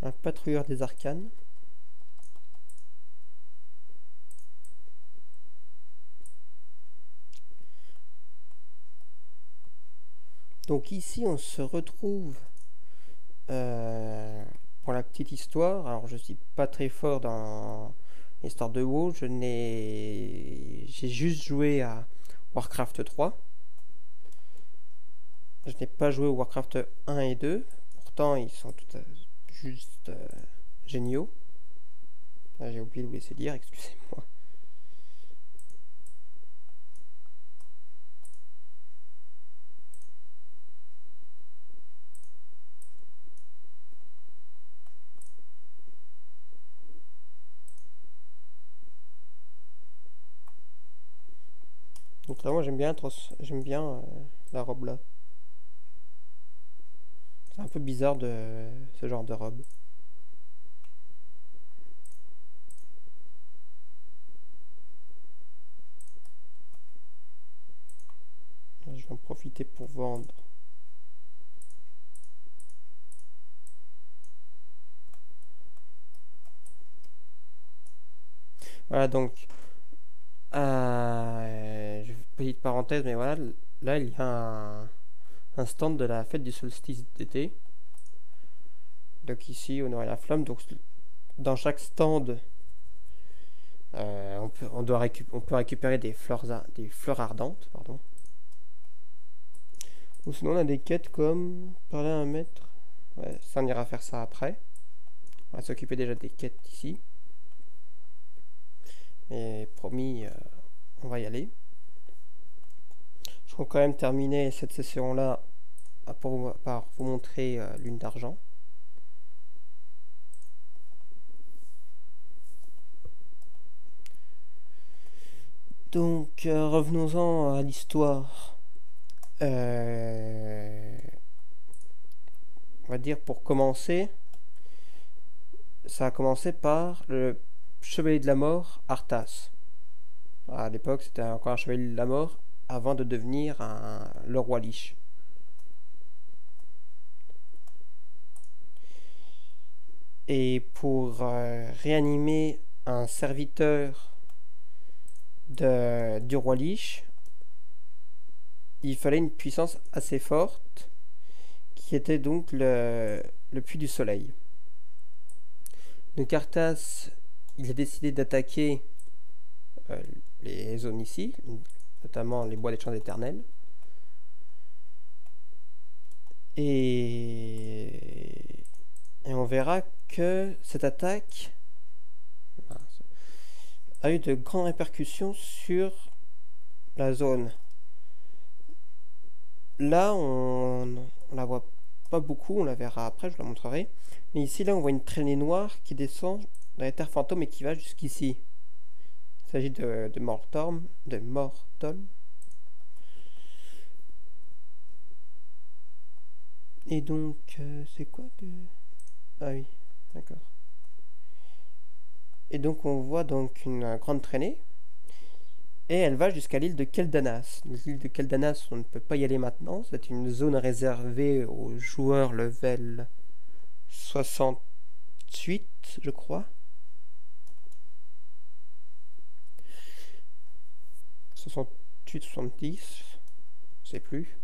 un patrouilleur des arcanes. Donc ici on se retrouve pour la petite histoire. Alors je suis pas très fort dans l'histoire de WoW, j'ai juste joué à Warcraft 3. Je n'ai pas joué au Warcraft 1 et 2, pourtant ils sont juste géniaux. Ah, j'ai oublié de vous laisser dire, excusez-moi. Donc là moi j'aime bien la robe là. C'est un peu bizarre de ce genre de robe. Je vais en profiter pour vendre. Voilà donc, petite parenthèse, mais voilà, là il y a un stand de la fête du solstice d'été. Donc ici on aurait la flamme, donc dans chaque stand on peut récupérer des fleurs ardentes, pardon. Ou sinon on a des quêtes comme parler à un maître. Ouais, ça on ira faire ça après. On va s'occuper déjà des quêtes ici. Mais promis, on va y aller. Je compte quand même terminer cette session-là par vous montrer Lune d'Argent. Donc, revenons-en à l'histoire. On va dire pour commencer, ça a commencé par le chevalier de la mort, Arthas. À l'époque, c'était encore un chevalier de la mort avant de devenir le roi Lich. Et pour réanimer un serviteur du roi Lich, il fallait une puissance assez forte, qui était donc le puits du soleil. Donc Arthas, il a décidé d'attaquer les zones ici, notamment les bois des champs éternels. Et on verra que cette attaque a eu de grandes répercussions sur la zone. Là, on la voit pas beaucoup, on la verra après, je vous la montrerai. Mais ici, là, on voit une traînée noire qui descend dans les terres fantômes et qui va jusqu'ici. Il s'agit de Mortholm. Et donc, c'est quoi que... Ah oui, d'accord. Et donc, on voit donc une grande traînée. Et elle va jusqu'à l'île de Keldanas. L'île de Keldanas, on ne peut pas y aller maintenant. C'est une zone réservée aux joueurs level 68, je crois. 68, 70, je sais plus.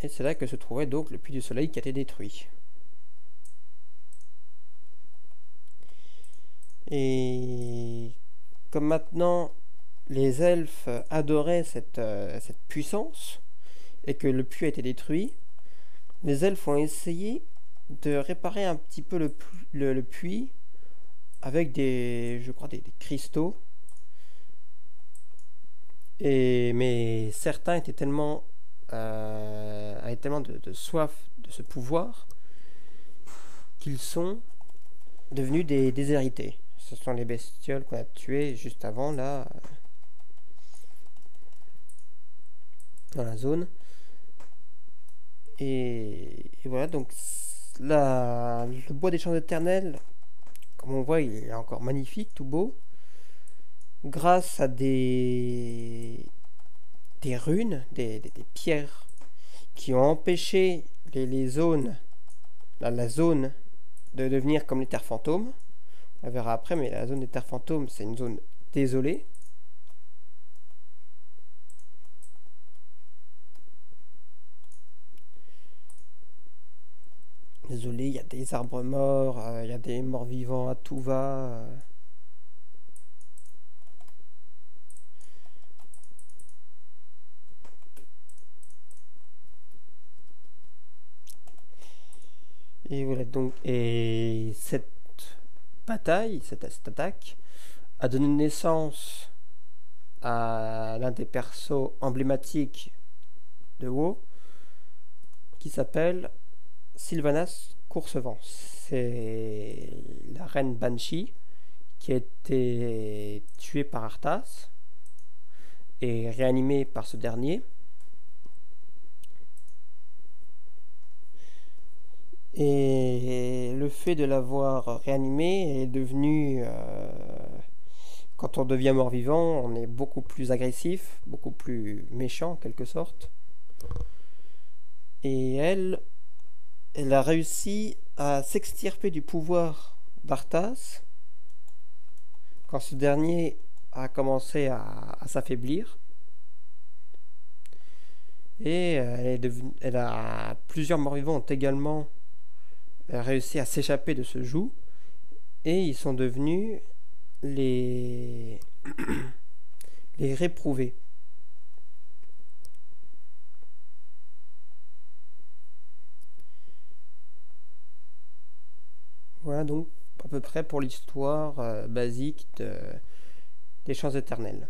Et c'est là que se trouvait donc le puits du soleil qui a été détruit. Et comme maintenant les elfes adoraient cette puissance et que le puits a été détruit, les elfes ont essayé de réparer un petit peu le puits avec je crois des cristaux. Mais certains étaient avaient tellement de soif de ce pouvoir qu'ils sont devenus des déshérités. Ce sont les bestioles qu'on a tuées juste avant, là, dans la zone. Et voilà, donc le bois des champs éternels, comme on voit, il est encore magnifique, tout beau. Grâce à des runes, des pierres qui ont empêché les zones, la zone de devenir comme les terres fantômes. On verra après, mais la zone des terres fantômes, c'est une zone désolée. Désolé, il y a des arbres morts, il y a des morts vivants à tout va. Et voilà donc, et cette bataille, cette attaque, a donné naissance à l'un des persos emblématiques de WoW, qui s'appelle Sylvanas Coursevent. C'est la reine Banshee qui a été tuée par Arthas et réanimée par ce dernier. Et le fait de l'avoir réanimée est devenu... quand on devient mort-vivant, on est beaucoup plus agressif, beaucoup plus méchant en quelque sorte. Et elle a réussi à s'extirper du pouvoir d'Arthas quand ce dernier a commencé à s'affaiblir. Et elle a plusieurs morts-vivants ont également réussi à s'échapper de ce joug, et ils sont devenus les réprouvés. Voilà donc à peu près pour l'histoire basique des Champs Éternels.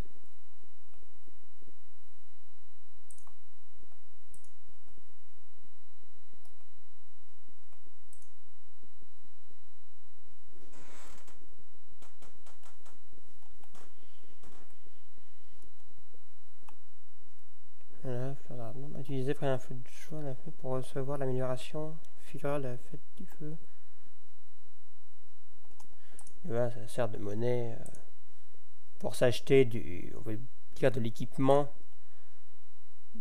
Voilà, on a utilisé près d'un feu de joie pour recevoir l'amélioration figurale de la fête du feu. Et voilà, ça sert de monnaie pour s'acheter on va dire de l'équipement,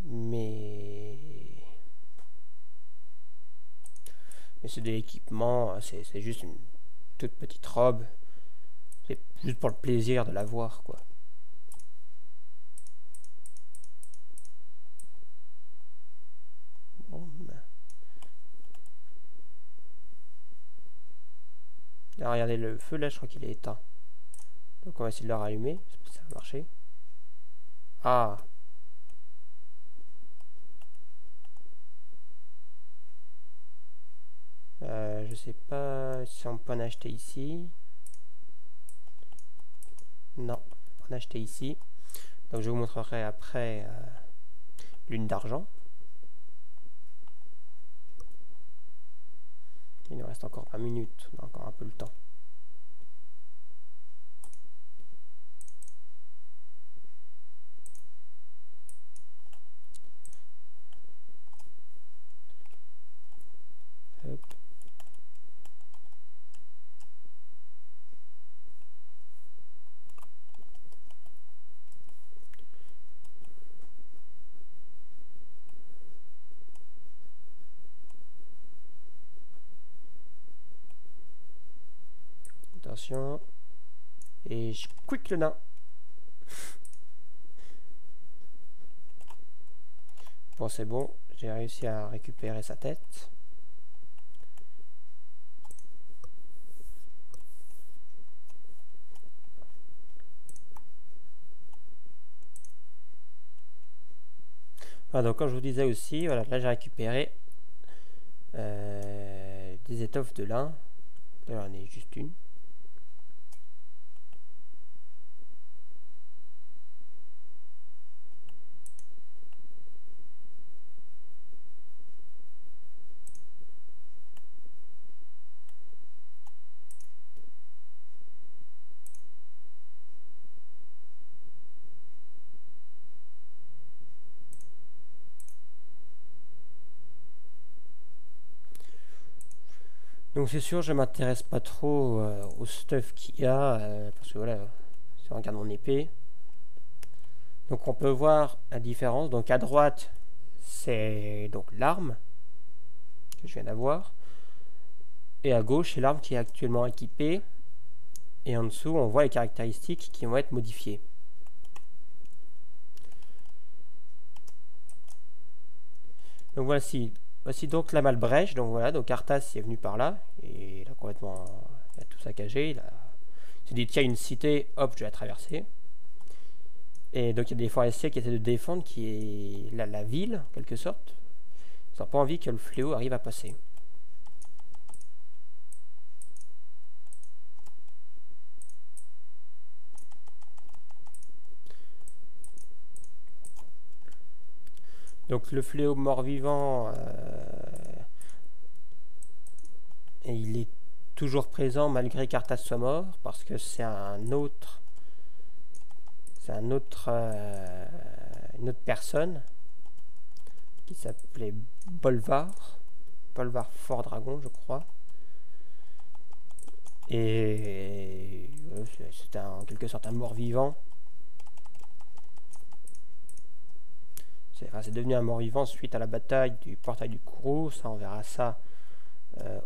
mais c'est de l'équipement, c'est juste une toute petite robe, c'est juste pour le plaisir de la voir, quoi. Bon, là, regardez le feu là, je crois qu'il est éteint. Donc on va essayer de le rallumer, ça va marcher. Ah, je sais pas si on peut en acheter ici. Non, on peut pas en acheter ici. Donc je vous montrerai après l'une d'argent. Il nous reste encore 20 minutes, on a encore un peu le temps. Hop. Attention. Et je quick le nain. Bon, c'est bon, j'ai réussi à récupérer sa tête. Voilà, donc comme je vous disais aussi, voilà, là j'ai récupéré des étoffes de lin. Là j'en ai juste une. Donc c'est sûr, je m'intéresse pas trop au stuff qu'il y a, parce que voilà, si on regarde mon épée, donc on peut voir la différence. Donc à droite, c'est donc l'arme, que je viens d'avoir. Et à gauche, c'est l'arme qui est actuellement équipée. Et en dessous, on voit les caractéristiques qui vont être modifiées. Donc voici donc la Malbrèche. Donc voilà, donc Arthas est venu par là. Et il a complètement... il a tout saccagé. Il s'est dit, tiens, une cité, hop, je vais la traverser. Et donc il y a des forestiers qui essaient de défendre qui est la ville, en quelque sorte. Ils n'ont pas envie que le fléau arrive à passer. Donc le fléau mort-vivant, et il est toujours présent malgré qu'Arthas soit mort, parce que c'est une autre personne qui s'appelait Bolvar Fort Dragon, je crois. Et c'était en quelque sorte un mort-vivant. C'est devenu un mort-vivant suite à la bataille du portail du Kourou. Ça, on verra ça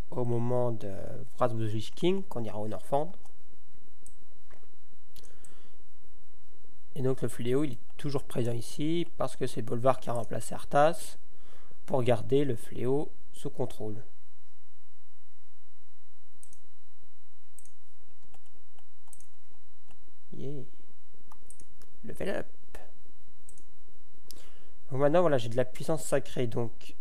au moment de Wrath of the Lich King, qu'on ira au Northrend. Et donc le fléau, il est toujours présent ici, parce que c'est Bolvar qui a remplacé Arthas pour garder le fléau sous contrôle. Yeah. Level up. Donc maintenant, voilà, j'ai de la puissance sacrée. Donc,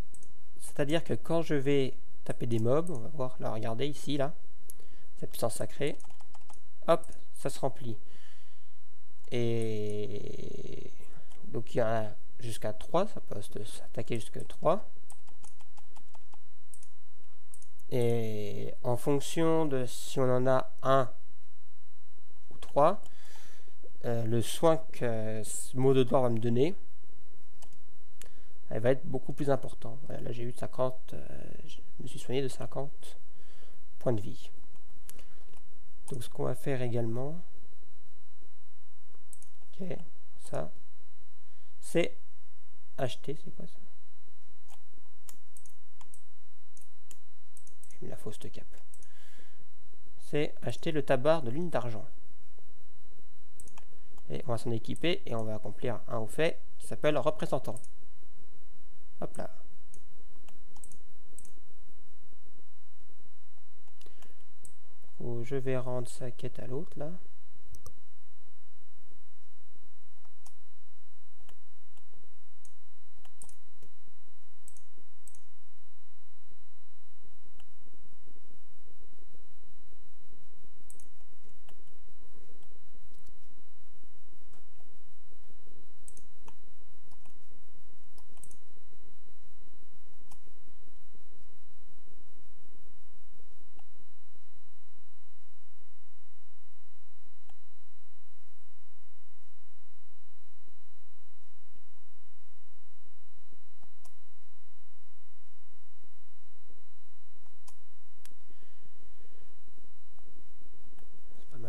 c'est-à-dire que quand je vais taper des mobs, on va voir, là, regardez ici, là, cette puissance sacrée, hop, ça se remplit. Et donc, il y en a jusqu'à 3, ça peut s'attaquer jusqu'à 3. Et en fonction de si on en a 1 ou 3, le soin que ce mot de doigt va me donner, elle va être beaucoup plus important. Voilà, là j'ai eu 50, je me suis soigné de 50 points de vie. Donc ce qu'on va faire également, ok, ça, c'est acheter, c'est quoi ça? J'ai mis la fausse cape. C'est acheter le tabard de lune d'argent. Et on va s'en équiper et on va accomplir un haut fait qui s'appelle représentant. Hop là. Donc, je vais rendre sa quête à l'autre là.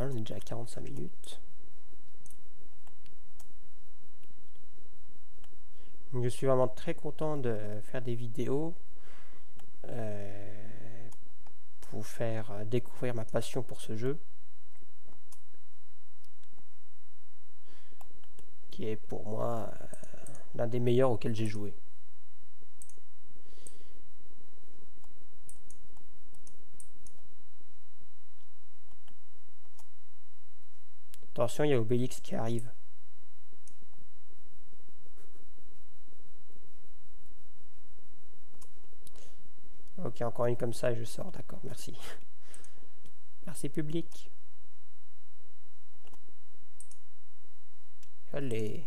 On est déjà à 45 minutes. Je suis vraiment très content de faire des vidéos pour faire découvrir ma passion pour ce jeu, qui est pour moi l'un des meilleurs auxquels j'ai joué. Attention, il y a Obélix qui arrive. Ok, encore une comme ça et je sors, d'accord, merci. Merci public. Allez.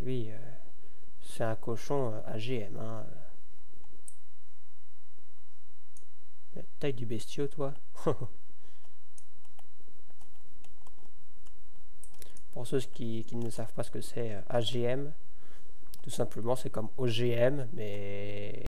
Lui, c'est un cochon AGM. Hein. La taille du bestiau, toi. Pour ceux qui ne savent pas ce que c'est AGM, tout simplement c'est comme OGM, mais